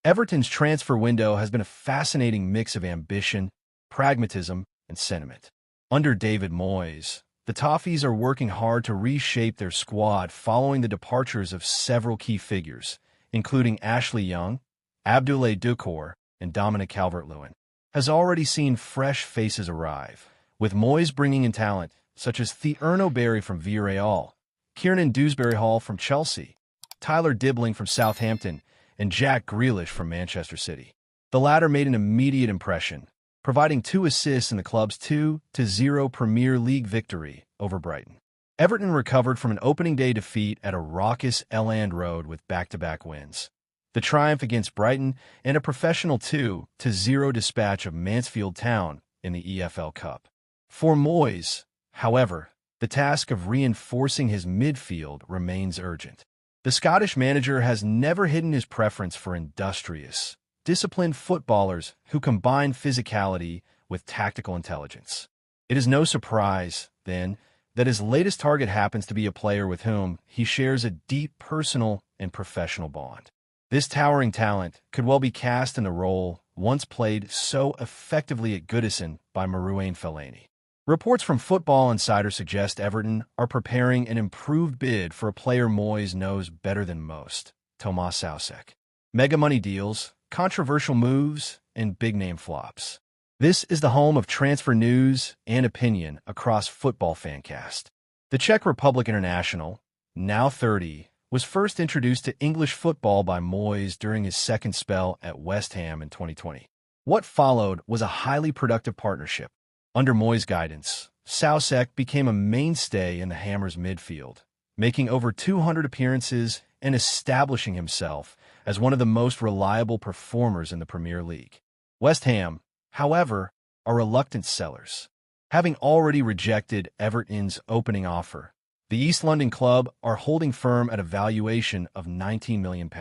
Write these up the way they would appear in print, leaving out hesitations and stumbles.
Everton's transfer window has been a fascinating mix of ambition, pragmatism, and sentiment. Under David Moyes, the Toffees are working hard to reshape their squad following the departures of several key figures, including Ashley Young, Abdoulaye Doucouré, and Dominic Calvert-Lewin. Has already seen fresh faces arrive, with Moyes bringing in talent such as Thierno Barry from Villarreal, Kiernan Dewsbury-Hall from Chelsea, Tyler Dibbling from Southampton, and Jack Grealish from Manchester City. The latter made an immediate impression, providing 2 assists in the club's 2-0 Premier League victory over Brighton. Everton recovered from an opening day defeat at a raucous Elland Road with back-to-back wins. The triumph against Brighton and a professional 2-0 dispatch of Mansfield Town in the EFL Cup. For Moyes, however, the task of reinforcing his midfield remains urgent. The Scottish manager has never hidden his preference for industrious, disciplined footballers who combine physicality with tactical intelligence. It is no surprise, then, that his latest target happens to be a player with whom he shares a deep personal and professional bond. This towering talent could well be cast in the role once played so effectively at Goodison by Marouane Fellaini. Reports from Football Insider suggest Everton are preparing an improved bid for a player Moyes knows better than most, Tomas Soucek. Mega money deals, controversial moves, and big-name flops. This is the home of transfer news and opinion across Football Fancast. The Czech Republic international, now 30, was first introduced to English football by Moyes during his second spell at West Ham in 2020. What followed was a highly productive partnership. Under Moyes' guidance, Soucek became a mainstay in the Hammers' midfield, making over 200 appearances and establishing himself as one of the most reliable performers in the Premier League. West Ham, however, are reluctant sellers. Having already rejected Everton's opening offer, the East London club are holding firm at a valuation of £19 million.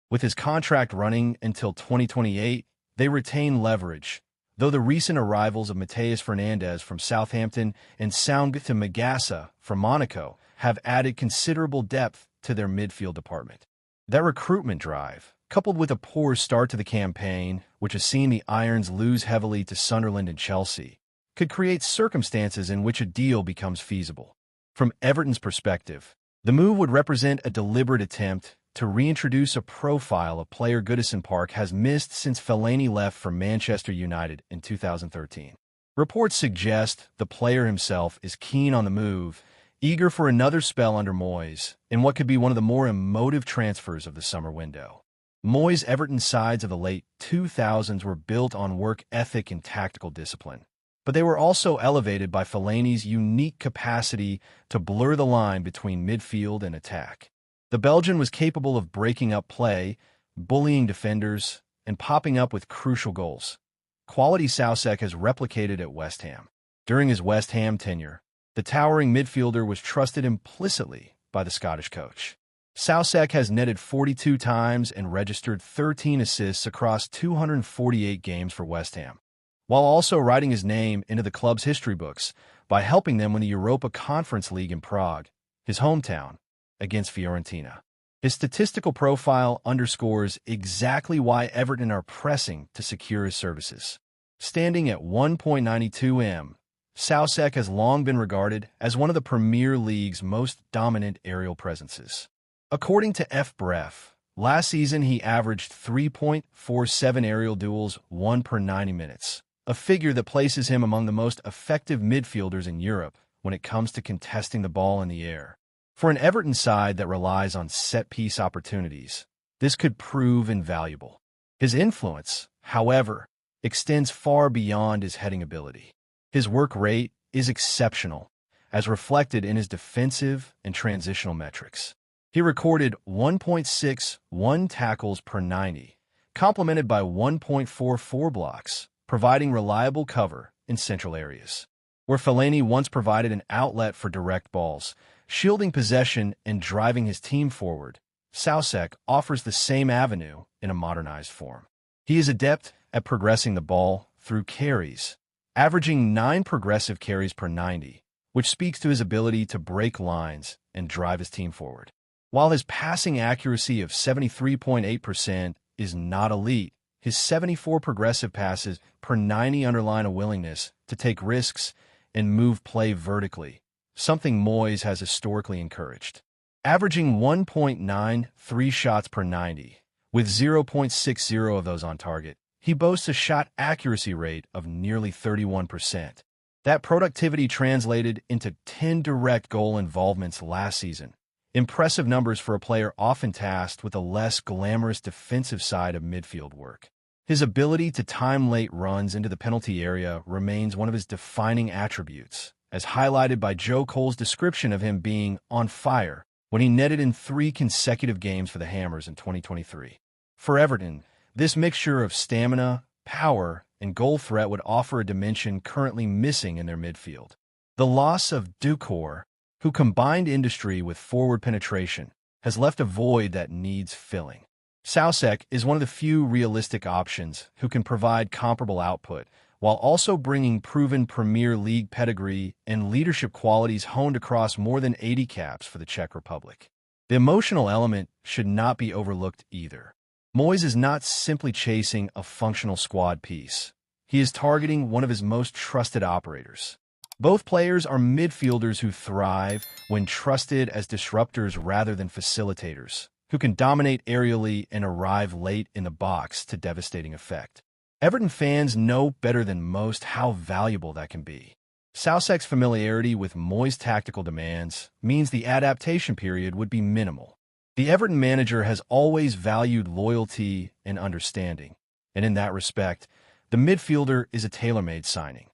With his contract running until 2028, they retain leverage, though the recent arrivals of Matheus Fernandes from Southampton and Soundgate Magassa from Monaco have added considerable depth to their midfield department. That recruitment drive, coupled with a poor start to the campaign, which has seen the Irons lose heavily to Sunderland and Chelsea, could create circumstances in which a deal becomes feasible. From Everton's perspective, the move would represent a deliberate attempt to reintroduce a profile a player Goodison Park has missed since Fellaini left for Manchester United in 2013. Reports suggest the player himself is keen on the move, eager for another spell under Moyes in what could be one of the more emotive transfers of the summer window. Moyes' Everton sides of the late 2000s were built on work ethic and tactical discipline, but they were also elevated by Fellaini's unique capacity to blur the line between midfield and attack. The Belgian was capable of breaking up play, bullying defenders, and popping up with crucial goals. Quality Soucek has replicated at West Ham. During his West Ham tenure, the towering midfielder was trusted implicitly by the Scottish coach. Soucek has netted 42 times and registered 13 assists across 248 games for West Ham, while also writing his name into the club's history books by helping them win the Europa Conference League in Prague, his hometown, against Fiorentina. His statistical profile underscores exactly why Everton are pressing to secure his services. Standing at 1.92 m, Soucek has long been regarded as one of the Premier League's most dominant aerial presences. According to FBref, last season he averaged 3.47 aerial duels, 1 per 90 minutes, a figure that places him among the most effective midfielders in Europe when it comes to contesting the ball in the air. For an Everton side that relies on set-piece opportunities, this could prove invaluable. His influence, however, extends far beyond his heading ability. His work rate is exceptional, as reflected in his defensive and transitional metrics. He recorded 1.61 tackles per 90, complemented by 1.44 blocks, providing reliable cover in central areas. Where Fellaini once provided an outlet for direct balls, shielding possession and driving his team forward, Soucek offers the same avenue in a modernized form. He is adept at progressing the ball through carries, averaging 9 progressive carries per 90, which speaks to his ability to break lines and drive his team forward. While his passing accuracy of 73.8% is not elite, his 74 progressive passes per 90 underline a willingness to take risks and move play vertically, something Moyes has historically encouraged. Averaging 1.93 shots per 90, with 0.60 of those on target, he boasts a shot accuracy rate of nearly 31%. That productivity translated into 10 direct goal involvements last season. Impressive numbers for a player often tasked with a less glamorous defensive side of midfield work. His ability to time late runs into the penalty area remains one of his defining attributes, as highlighted by Joe Cole's description of him being on fire when he netted in 3 consecutive games for the Hammers in 2023. For Everton, this mixture of stamina, power, and goal threat would offer a dimension currently missing in their midfield. The loss of Ducour, who combined industry with forward penetration, has left a void that needs filling. Soucek is one of the few realistic options who can provide comparable output, while also bringing proven Premier League pedigree and leadership qualities honed across more than 80 caps for the Czech Republic. The emotional element should not be overlooked either. Moyes is not simply chasing a functional squad piece. He is targeting one of his most trusted operators. Both players are midfielders who thrive when trusted as disruptors rather than facilitators, who can dominate aerially and arrive late in the box to devastating effect. Everton fans know better than most how valuable that can be. Soucek's familiarity with Moyes' tactical demands means the adaptation period would be minimal. The Everton manager has always valued loyalty and understanding, and in that respect, the midfielder is a tailor-made signing.